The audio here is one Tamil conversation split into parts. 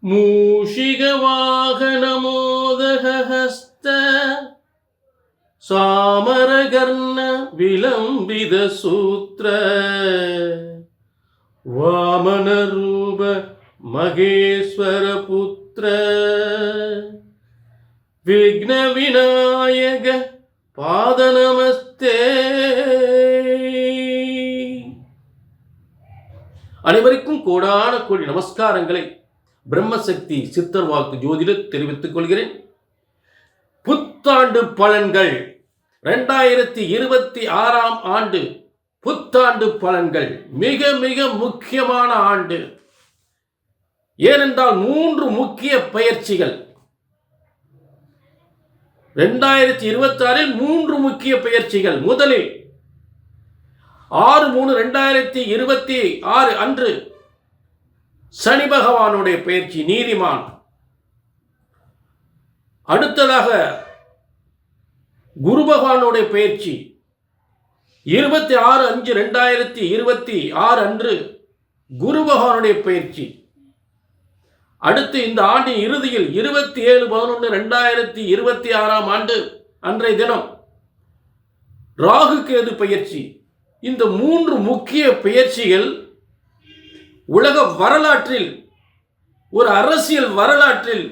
मूषिकवाहनमोदहहस्त सामरकर्ण विलंबित सूत्र वामनरूप महेश्वर पुत्र विघ्न विनायक पाद नमस्ते. அனைவருக்கும் கோடான கோடி நமஸ்காரங்களை பிரம்மசக்தி சித்தர் வாக்கு ஜோதிடர் தெரிவித்துக் கொள்கிறேன். புத்தாண்டு பலன்கள் 2026 ஆண்டு புத்தாண்டு பலன்கள் மிக மிக முக்கியமான ஆண்டு. ஏனென்றால் 3 முக்கிய பயிற்சிகள் 2026 3 முக்கிய பயிற்சிகள். முதலில் 6/3/2026 அன்று சனி பகவானுடைய பயிற்சி நீதிமான். அடுத்ததாக குரு பகவானுடைய பயிற்சி 26/5/2026 அன்று குரு பகவானுடைய பயிற்சி. அடுத்து இந்த ஆண்டின் இறுதியில் 27/11/2026 ஆண்டு அன்றைய தினம் ராகு கேது பயிற்சி. இந்த 3 முக்கிய பயிற்சிகள் உலக வரலாற்றில், ஒரு அரசியல் வரலாற்றில்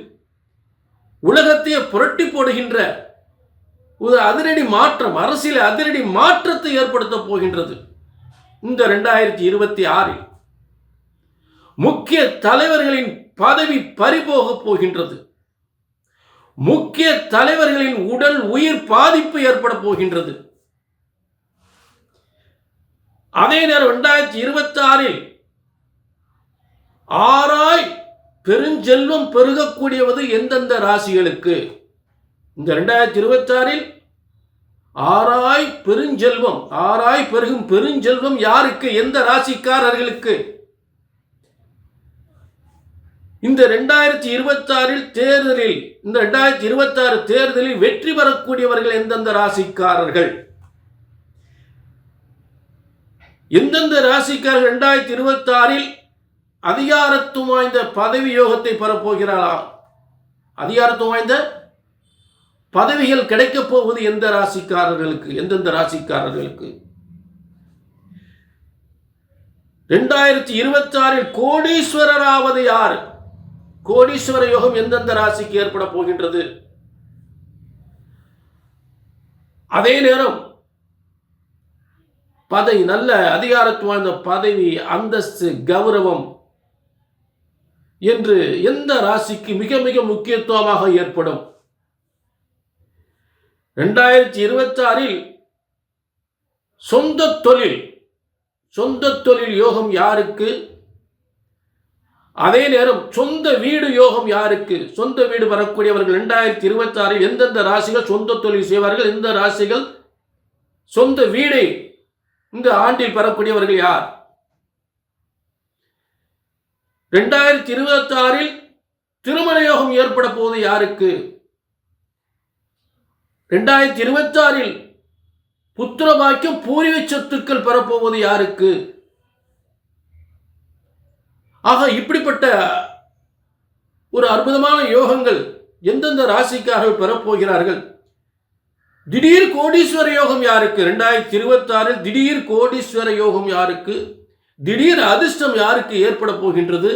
உலகத்தையே புரட்டி போடுகின்ற ஒரு அதிரடி மாற்றம், அரசியல் அதிரடி மாற்றத்தை ஏற்படுத்த போகின்றது. இந்த 2026 முக்கிய தலைவர்களின் பதவி பறிபோக போகின்றது. முக்கிய தலைவர்களின் உடல் உயிர் பாதிப்பு ஏற்பட போகின்றது. அதே நேரம் 2026 ஆராய் பெருஞ்செல்வம் பெருகக்கூடியவது எந்தெந்த ராசிகளுக்கு? இந்த 2026 ஆராய் பெருஞ்செல்வம், ஆராய் பெருகும் பெருஞ்செல்வம் யாருக்கு? எந்த ராசிக்காரர்களுக்கு? இந்த 2026 தேர்தலில், இந்த 2026 தேர்தலில் வெற்றி பெறக்கூடியவர்கள் எந்தெந்த ராசிக்காரர்கள்? எந்தெந்த ராசிக்காரர்கள் 2026 அதிகாரத்துவம் வாய்ந்த பதவி யோகத்தை பெறப்போகிறாரா? அதிகாரத்துவம் வாய்ந்த பதவிகள் கிடைக்கப் போவது எந்த ராசிக்காரர்களுக்கு? எந்தெந்த ராசிக்காரர்களுக்கு? 2026 கோடீஸ்வரராவது யார்? கோடீஸ்வர யோகம் எந்தெந்த ராசிக்கு ஏற்பட போகின்றது? அதே நேரம் பதவி, நல்ல அதிகாரத்துவம் வாய்ந்த பதவி, அந்தஸ்து, கௌரவம் என்று எந்த ராசிக்கு மிக மிக முக்கியத்துவமாக ஏற்படும்? 2026 சொந்த தொழில், சொந்த தொழில் யோகம் யாருக்கு? அதே நேரம் சொந்த வீடு யோகம் யாருக்கு? சொந்த வீடு வரக்கூடியவர்கள் 2026 எந்தெந்த ராசிகள் சொந்த தொழில் செய்வார்கள்? எந்த ராசிகள் சொந்த வீடை இந்த ஆண்டில் பெறக்கூடியவர்கள் யார்? 2026 திருமண யோகம் ஏற்பட போவது யாருக்கு? 2026 புத்திர பாக்கியம், பூர்வீக சொத்துக்கள் பெறப்போவது யாருக்கு? ஆக இப்படிப்பட்ட ஒரு அற்புதமான யோகங்கள் எந்தெந்த ராசிக்காரர்கள் பெறப்போகிறார்கள்? திடீர் கோடீஸ்வர யோகம் யாருக்கு? 2026 திடீர் கோடீஸ்வர யோகம் யாருக்கு? திடீர் அதிர்ஷ்டம் யாருக்கு ஏற்பட போகின்றது?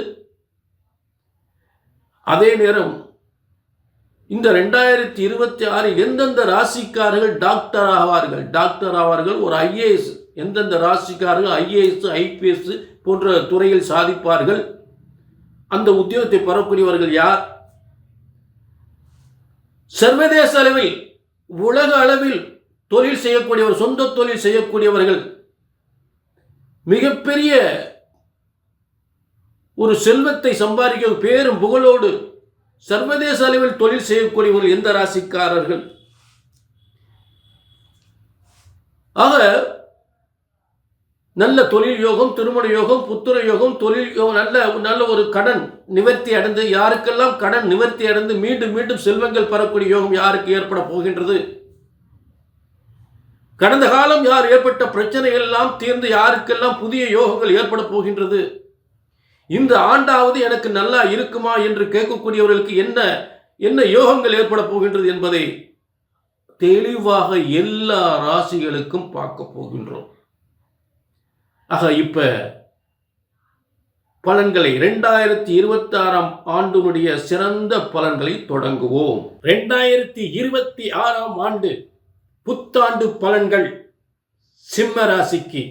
அதே நேரம் இந்த 2026 எந்தெந்த ராசிக்காரர்கள் டாக்டர் ஆவார்கள்? டாக்டர் ஆவார்கள், ஒரு IAS. எந்தெந்த ராசிக்காரர்கள் IAS, IPS போன்ற துறையில் சாதிப்பார்கள்? அந்த உத்தியோகத்தை பெறக்கூடியவர்கள் யார்? சர்வதேச அளவில், உலக அளவில் தொழில் செய்யக்கூடியவர், சொந்த தொழில் செய்யக்கூடியவர்கள், மிகப்பெரிய ஒரு செல்வத்தை சம்பாதிக்க பேரும் புகழோடு சர்வதேச அளவில் தொழில் செய்யக்கூடியவர்கள் எந்த ராசிக்காரர்கள்? ஆக நல்ல தொழில் யோகம், திருமண யோகம், புத்திர யோகம், தொழில் யோகம், நல்ல ஒரு கடன் நிவர்த்தி அடைந்து, யாருக்கெல்லாம் கடன் நிவர்த்தி அடைந்து மீண்டும் மீண்டும் செல்வங்கள் பெறக்கூடிய யோகம் யாருக்கு ஏற்பட போகின்றது? கடந்த காலம் யார் ஏற்பட்ட பிரச்சனைகள் எல்லாம் தீர்ந்து யாருக்கெல்லாம் புதிய யோகங்கள் ஏற்பட போகின்றது? இந்த ஆண்டாவது எனக்கு நல்லா இருக்குமா என்று கேட்கக்கூடியவர்களுக்கு என்ன யோகங்கள் ஏற்பட போகின்றது என்பதை தெளிவாக எல்லா ராசிகளுக்கும் பார்க்க போகின்றோம். ஆக இப்ப பலன்களை 2026ஆம் ஆண்டினுடைய சிறந்த பலன்களை தொடங்குவோம். 2026ஆம் ஆண்டு புத்தாண்டு பலன்கள் சிம்ம ராசிக்கு.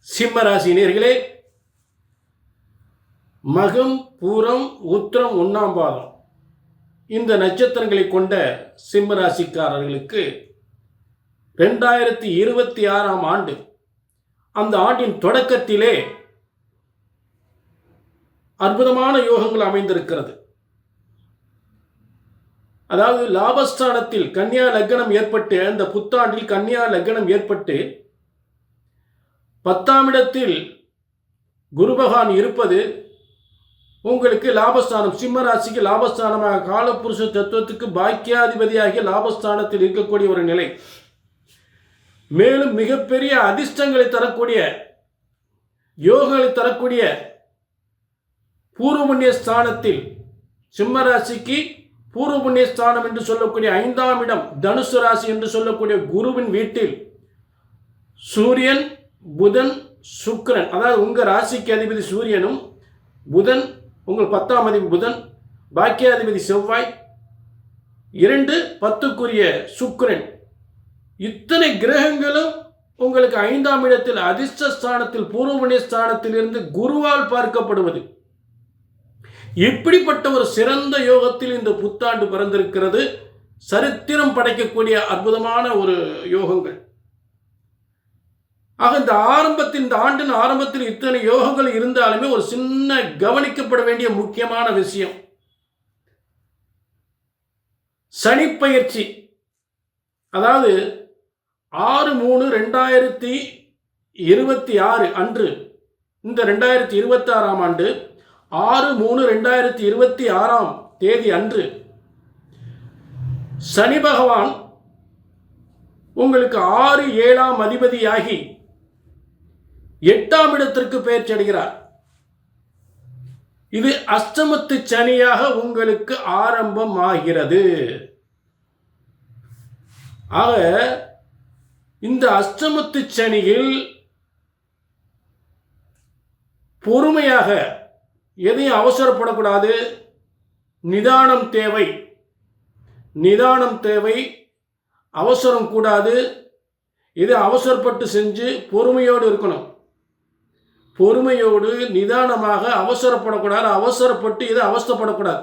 சிம்ம ராசி நேயர்களே, மகம், பூரம், உத்திரம், 1ஆம் பாதம் இந்த நட்சத்திரங்களை கொண்ட சிம்ம ராசிக்காரர்களுக்கு 2026ஆம் ஆண்டு அந்த ஆண்டின் தொடக்கத்திலே அற்புதமான யோகங்கள் அமைந்திருக்கிறது. அதாவது லாபஸ்தானத்தில் கன்னியா லக்னம் ஏற்பட்டு, அந்த புத்தாண்டில் கன்னியா லக்னம் ஏற்பட்டு 10ஆம் இடத்தில் குரு பகவான் இருப்பது உங்களுக்கு லாபஸ்தானம், சிம்ம ராசிக்கு லாபஸ்தானமாக காலபுருஷ தத்துவத்துக்கு பாக்கியாதிபதியாகிய லாபஸ்தானத்தில் இருக்கக்கூடிய ஒரு நிலை. மேலும் மிகப்பெரிய அதிர்ஷ்டங்களை தரக்கூடிய, யோகங்களை தரக்கூடிய பூர்வ புண்ணிய ஸ்தானத்தில், சிம்ம ராசிக்கு பூர்வ புண்ணிய ஸ்தானம் என்று சொல்லக்கூடிய 5ஆம் இடம் தனுசு ராசி என்று சொல்லக்கூடிய குருவின் வீட்டில் சூரியன், புதன், சுக்கிரன், அதாவது உங்கள் ராசிக்கு அதிபதி சூரியனும், புதன் உங்கள் 10ஆம் அதிபதி புதன், பாக்கியாதிபதி செவ்வாய், 2 10க்குரிய சுக்கிரன், இத்தனை கிரகங்களும் உங்களுக்கு 5ஆம் இடத்தில் அதிர்ஷ்ட ஸ்தானத்தில் பூர்வ புண்ணிய ஸ்தானத்தில் இருந்து குருவால் பார்க்கப்படுவது, இப்படிப்பட்ட ஒரு சிறந்த யோகத்தில் இந்த புத்தாண்டு பிறந்திருக்கிறது. சரித்திரம் படைக்கக்கூடிய அற்புதமான ஒரு யோகங்கள். ஆக இந்த ஆண்டின் ஆரம்பத்தில் இத்தனை யோகங்கள் இருந்தாலுமே ஒரு சின்ன கவனிக்கப்பட வேண்டிய முக்கியமான விஷயம், சனி பயிற்சி. அதாவது 6/3/2026 அன்று, இந்த 2026ஆம் ஆண்டு 6/3/2026ஆம் தேதி அன்று சனி பகவான் உங்களுக்கு 6, 7ஆம் அதிபதியாகி 8ஆம் இடத்திற்கு பெயர்ச்சி அடைகிறார். இது அஷ்டமத்து சனியாக உங்களுக்கு ஆரம்பமாகிறது. ஆக இந்த அஷ்டமத்து சனியில் பொறுமையாக, எதையும் அவசரப்படக்கூடாது, நிதானம் தேவை, அவசரம் கூடாது. இதை அவசரப்பட்டு செஞ்சு பொறுமையோடு இருக்கணும். பொறுமையோடு நிதானமாக, அவசரப்படக்கூடாது, அவசரப்பட்டு இதை அவஸ்தைப்படக்கூடாது.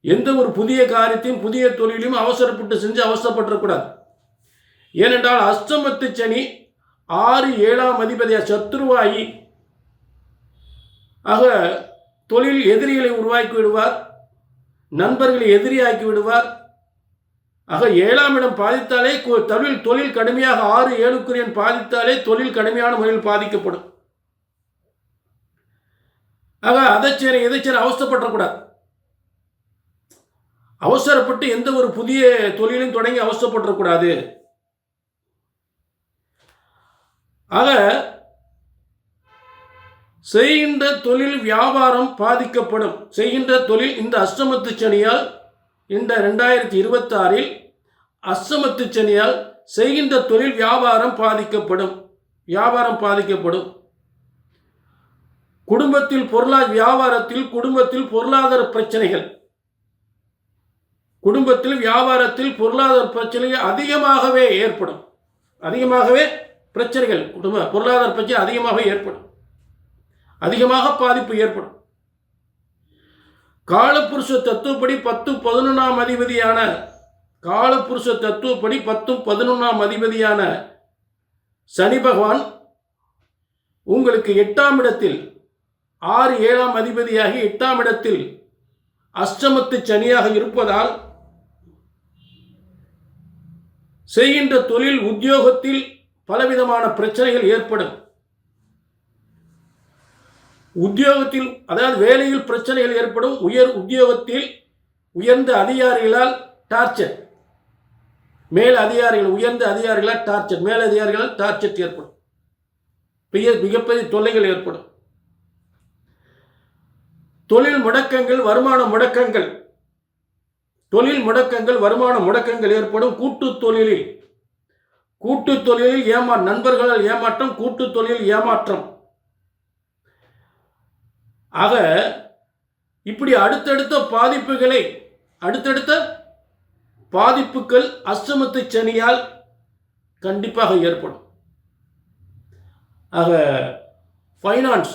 எந்த ஒரு புதிய காரியத்தையும் புதிய தொழிலையும் அவசரப்பட்டு செஞ்சு அவஸ்தைப்பட்டுறக்கூடாது. ஏனென்றால் அஷ்டமத்து சனி 6, 7ஆம் அதிபதியாக சத்ருவாயி, ஆக தொழில் எதிரிகளை உருவாக்கி விடுவார், நண்பர்களை எதிரியாக்கி விடுவார். ஆக 7ஆம் இடம் பாதித்தாலே தொழில் கடுமையாக, 6, 7க்குரியன் பாதித்தாலே தொழில் கடுமையான முறையில் பாதிக்கப்படும். ஆக இதைச்சேர அவசரப்படக்கூடாது. அவசரப்பட்டு எந்த ஒரு புதிய தொழிலையும் தொடங்கி அவசரப்படக்கூடாது. ஆக செய்கின்ற தொழில் வியாபாரம் பாதிக்கப்படும். செய்கின்ற தொழில் இந்த அஷ்டமத்து சனியால், இந்த 2026இல் அஷ்டமத்து சனியால் செய்கின்ற தொழில் வியாபாரம் பாதிக்கப்படும். குடும்பத்தில் பொருளாதார பிரச்சனைகள், வியாபாரத்தில் பொருளாதார பிரச்சனைகள் அதிகமாகவே ஏற்படும். பிரச்சனைகள், பொருளாதார பிரச்சனை அதிகமாக ஏற்படும், அதிகமாக பாதிப்பு ஏற்படும். காலபுருஷ தத்துவப்படி 10-11ஆம் அதிபதியான, காலபுருஷ தத்துவப்படி 10-11ஆம் அதிபதியான சனி பகவான் உங்களுக்கு 8ஆம் இடத்தில், 6, 7ஆம் அதிபதியாகி 8ஆம் இடத்தில் அஷ்டமத்து சனியாக இருப்பதால் செய்கின்ற தொழில், உத்தியோகத்தில் பலவிதமான பிரச்சனைகள் ஏற்படும். உத்தியோகத்தில், அதாவது வேலையில் பிரச்சனைகள் ஏற்படும். உத்தியோகத்தில் உயர்ந்த அதிகாரிகளால் டார்ச்சர், உயர்ந்த அதிகாரிகளால் டார்ச்சர், மேலதிகாரிகளால் டார்ச்சர் ஏற்படும். மிகப்பெரிய தொல்லைகள் ஏற்படும். தொழில் முடக்கங்கள், வருமான முடக்கங்கள், தொழில் முடக்கங்கள், வருமான முடக்கங்கள் ஏற்படும். கூட்டு தொழிலில் நண்பர்களால் ஏமாற்றம், கூட்டு தொழில் ஏமாற்றம். ஆக இப்படி அடுத்தடுத்த பாதிப்புகள் அஷ்டமத்து சனியால் கண்டிப்பாக ஏற்படும். ஆக ஃபைனான்ஸ்,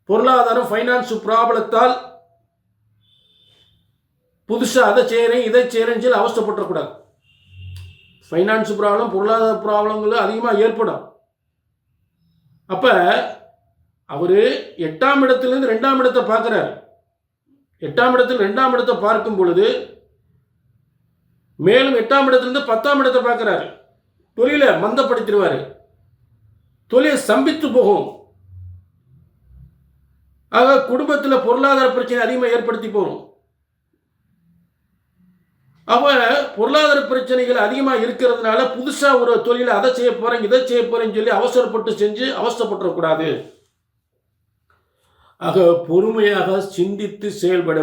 பொருளாதாரம், ஃபைனான்ஸ் ப்ராப்ளத்தால் புதுசாக அதை செய்கிறேன் இதை செய்கிறேன்னு சொல்லி அவஸ்தைப்பட்டுறக்கூடாது. ஃபைனான்ஸ் ப்ராப்ளம், பொருளாதார ப்ராப்ளங்கள் அதிகமாக ஏற்படும். அப்போ அவர் 8ஆம் இடத்துலேருந்து 2ஆம் இடத்தை பார்க்குறாரு. 8ஆம் இடத்தில் 2ஆம் இடத்தை பார்க்கும் பொழுது மேலும் 8ஆம் இடத்துலேருந்து 10ஆம் இடத்தை பார்க்குறாரு. தொழிலை மந்தப்படுத்திடுவார், தொழில் ஸ்தம்பித்து போகும். ஆக குடும்பத்தில் பொருளாதார பிரச்சனை அதிகமாக ஏற்படுத்தி போகும். பொருளாதார பிரச்சனைகள் அதிகமாக இருக்கிறதுனால புதுசாக ஒரு தொழிலை அதை செய்ய போகிறேன் இதை செய்ய போகிறேன்னு சொல்லி அவசரப்பட்டு செஞ்சு அவசரப்பட்டுறக்கூடாது. ஆக பொறுமையாக சிந்தித்து செயல்பட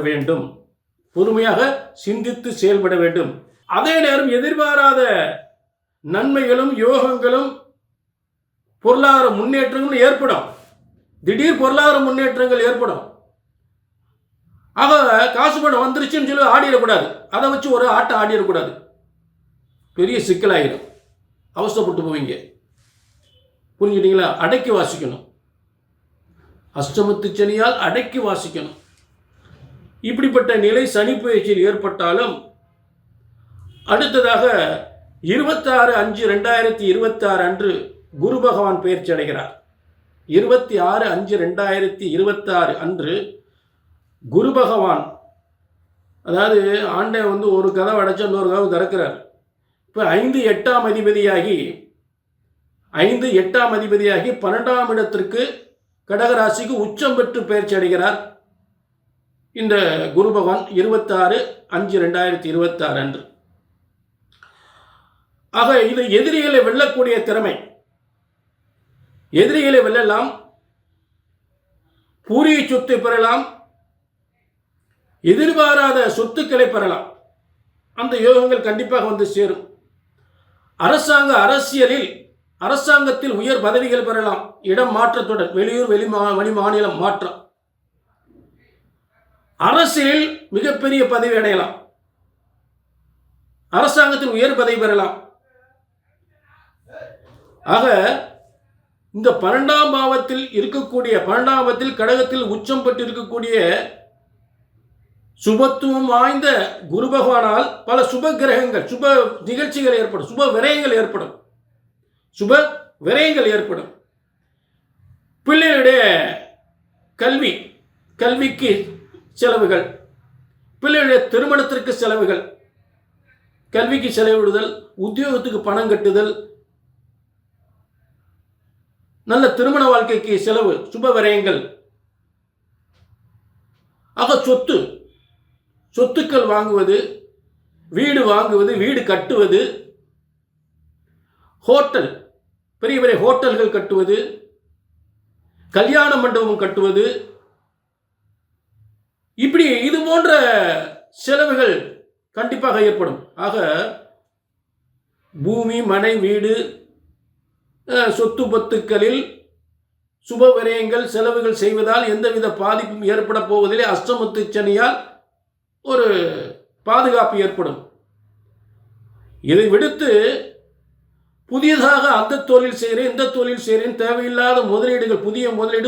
வேண்டும். அதே நேரம் எதிர்பாராத நன்மைகளும் யோகங்களும் பொருளாதார முன்னேற்றங்களும் ஏற்படும். திடீர் பொருளாதார முன்னேற்றங்கள் ஏற்படும். ஆக காசு பணம் வந்துருச்சுன்னு சொல்லி ஆடிடக்கூடாது. அதை வச்சு ஒரு ஆட்டம் ஆடிடக்கூடாது. பெரிய சிக்கலாயிடும், அவசரப்பட்டு போவீங்க. புரிஞ்சுட்டீங்களா? அடக்கி வாசிக்கணும். அஷ்டமத்து சனியால் அடக்கி வாசிக்கணும். இப்படிப்பட்ட நிலை சனி பயிற்சியில் ஏற்பட்டாலும் அடுத்ததாக 26/5/2026 அன்று குரு பகவான் பயிற்சி அடைகிறார். 26/5/2026 அன்று குரு பகவான், அதாவது ஆண்டை ஒரு கதவை அடைச்சா இன்னொரு கதவு திறக்கிறார். இப்போ 5/8ஆம் அதிபதியாகி 12ஆம் இடத்திற்கு கடகராசிக்கு உச்சம் பெற்று பயிற்சி அடைகிறார் இந்த குரு பகவான் 26/5/2026 அன்று. ஆக இது எதிரிகளை வெல்லக்கூடிய திறமை. எதிரிகளை வெல்லலாம், பூரிய சொத்தை பெறலாம், எதிர்பாராத சொத்துக்களை பெறலாம். அந்த யோகங்கள் கண்டிப்பாக வந்து சேரும். அரசாங்கத்தில் உயர் பதவிகள் பெறலாம். இடம் மாற்றத்துடன் வெளியூர் வெளி மாநிலம் மாற்றம். அரசியலில் மிகப்பெரிய பதவி அடையலாம். அரசாங்கத்தில் உயர் பதவி பெறலாம். ஆக இந்த 12ஆம் பாவத்தில் இருக்கக்கூடிய 12ஆம் பாவத்தில் கடகத்தில் உச்சம் பெற்று இருக்கக்கூடிய சுபத்துவம் வாய்ந்த குரு பகவானால் பல சுப கிரகங்கள், சுப நிகழ்ச்சிகள் ஏற்படும், சுப விரயங்கள் ஏற்படும். பிள்ளைகளுடைய கல்விக்கு செலவுகள், பிள்ளைகளுடைய திருமணத்திற்கு செலவுகள், கல்விக்கு செலவிடுதல், உத்தியோகத்துக்கு பணம் கட்டுதல், நல்ல திருமண வாழ்க்கைக்கு செலவு, சுப விரயங்கள். ஆக சொத்துக்கள் வாங்குவது, வீடு வாங்குவது, வீடு கட்டுவது, ஹோட்டல், பெரிய பெரிய ஹோட்டல்கள் கட்டுவது, கல்யாண மண்டபம் கட்டுவது, இப்படி இது போன்ற செலவுகள் கண்டிப்பாக ஏற்படும். ஆக பூமி, மனை, வீடு, சொத்து பத்துக்களில் சுப விரயங்கள், செலவுகள் செய்வதால் எந்தவித பாதிப்பும் ஏற்பட போவதில்லை. அஷ்டமத்து சனியால் ஒரு பாதுகாப்பு ஏற்படும். இதை விடுத்து புதியதாக அந்த தொழில் செய்கிறேன், இந்த தொழில் செய்கிறேன், தேவையில்லாத முதலீடுகள்,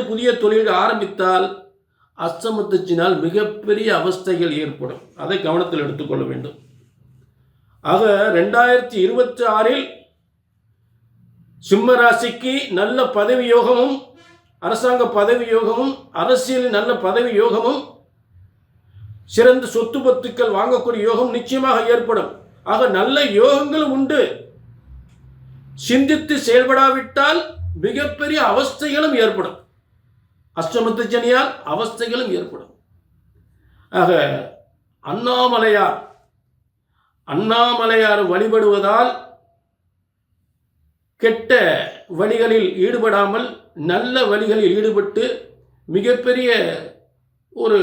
புதிய தொழில் ஆரம்பித்தால் அஷ்டமத்து சனியால் மிகப்பெரிய அவஸ்தைகள் ஏற்படும். அதை கவனத்தில் எடுத்துக்கொள்ள வேண்டும். ஆக 2026 சிம்ம ராசிக்கு நல்ல பதவி யோகமும், அரசாங்க பதவி யோகமும், அரசியலில் நல்ல பதவி யோகமும், சிறந்த சொத்து பத்துக்கள் வாங்கக்கூடிய யோகம் நிச்சயமாக ஏற்படும். ஆக நல்ல யோகங்களும் உண்டு. சிந்தித்து செயல்படாவிட்டால் மிகப்பெரிய அவஸ்தைகளும் ஏற்படும். அஷ்டமத்து சனியால் அவஸ்தைகளும் ஏற்படும். ஆக அண்ணாமலையார் வழிபடுவதால் கெட்ட வழிகளில் ஈடுபடாமல் நல்ல வழிகளில் ஈடுபட்டு மிகப்பெரிய ஒரு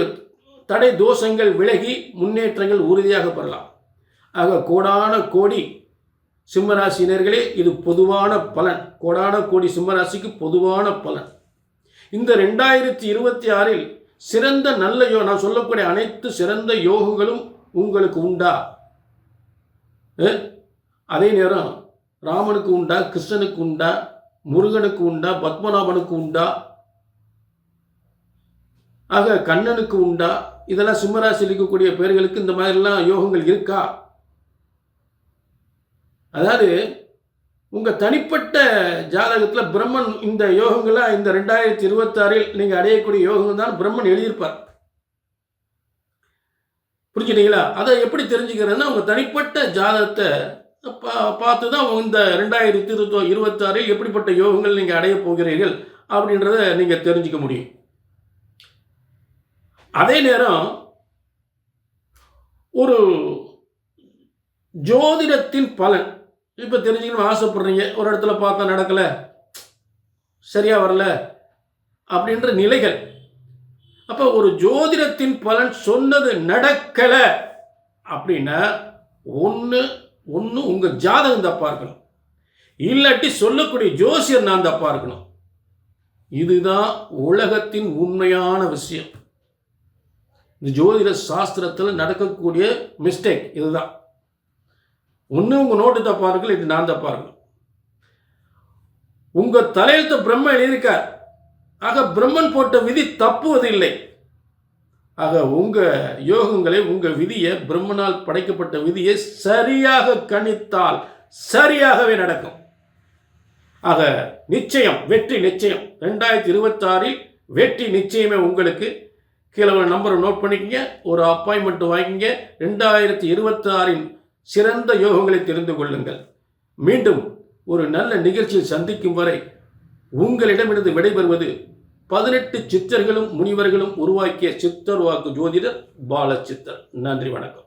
தடை தோஷங்கள் விலகி முன்னேற்றங்கள் உறுதியாக பெறலாம். ஆக கோடான கோடி சிம்மராசினர்களே, இது பொதுவான பலன். கோடான கோடி சிம்மராசிக்கு பொதுவான பலன். இந்த 2026 சிறந்த நல்ல நான் சொல்லக்கூடிய அனைத்து சிறந்த யோகங்களும் உங்களுக்கு உண்டா? அதே நேரம் ராமனுக்கு உண்டா, கிருஷ்ணனுக்கு உண்டா, முருகனுக்கு உண்டா, பத்மநாபனுக்கு உண்டா, ஆக கண்ணனுக்கு உண்டா? இதெல்லாம் சிம்மராசியில் இருக்கக்கூடிய பேர்களுக்கு இந்த மாதிரிலாம் யோகங்கள் இருக்கா? அதாவது உங்கள் தனிப்பட்ட ஜாதகத்தில் பிரம்மன் இந்த யோகங்களை இந்த 2026 நீங்கள் அடையக்கூடிய யோகங்கள் தான் பிரம்மன் எழுதியிருப்பார். புரிஞ்சுட்டீங்களா? அதை எப்படி தெரிஞ்சுக்கிறதுனா உங்கள் தனிப்பட்ட ஜாதகத்தை பார்த்து தான் இந்த 2026 எப்படிப்பட்ட யோகங்கள் நீங்கள் அடைய போகிறீர்கள் அப்படின்றத நீங்கள் தெரிஞ்சுக்க முடியும். அதே நேரம் ஒரு ஜோதிடத்தின் பலன் இப்போ தெரிஞ்சுக்கணும்னு ஆசைப்படுறீங்க. ஒரு இடத்துல பார்த்தா நடக்கலை, சரியாக வரல அப்படின்ற நிலைகள். அப்போ ஒரு ஜோதிடத்தின் பலன் சொன்னது நடக்கலை அப்படின்னா ஒன்று உங்கள் ஜாதகம் தப்பாக இருக்கணும், இல்லாட்டி சொல்லக்கூடிய ஜோசியர் நான் தப்பாக இருக்கணும். இதுதான் உலகத்தின் உண்மையான விஷயம். இந்த ஜோதிட சாஸ்திரத்தில் நடக்கக்கூடிய மிஸ்டேக் இதுதான். ஒன்று உங்கள் நோட்டு தப்பாக இருக்கு, இது நான் தப்பாக இருக்கணும். உங்கள் தலையெழுத்த பிரம்மன் எழுதியிருக்கார். ஆக பிரம்மன் போட்ட விதி தப்புவதில்லை. ஆக உங்கள் யோகங்களை, உங்கள் விதியை, பிரம்மனால் படைக்கப்பட்ட விதியை சரியாக கணித்தால் சரியாகவே நடக்கும். ஆக நிச்சயம் வெற்றி நிச்சயம். 2026 வெற்றி நிச்சயமே உங்களுக்கு. கீழே ஒரு நம்பரை நோட் பண்ணிக்கங்க, ஒரு அப்பாயின்மெண்ட் வாங்கிங்க. 2026 சிறந்த யோகங்களை தெரிந்து கொள்ளுங்கள். மீண்டும் ஒரு நல்ல நிகழ்ச்சியில் சந்திக்கும் வரை உங்களிடமிருந்து விடைபெறுவது 18 சித்தர்களும் முனிவர்களும் உருவாக்கிய சித்தர் வாக்கு ஜோதிடர் பாலச்சித்தர். நன்றி, வணக்கம்.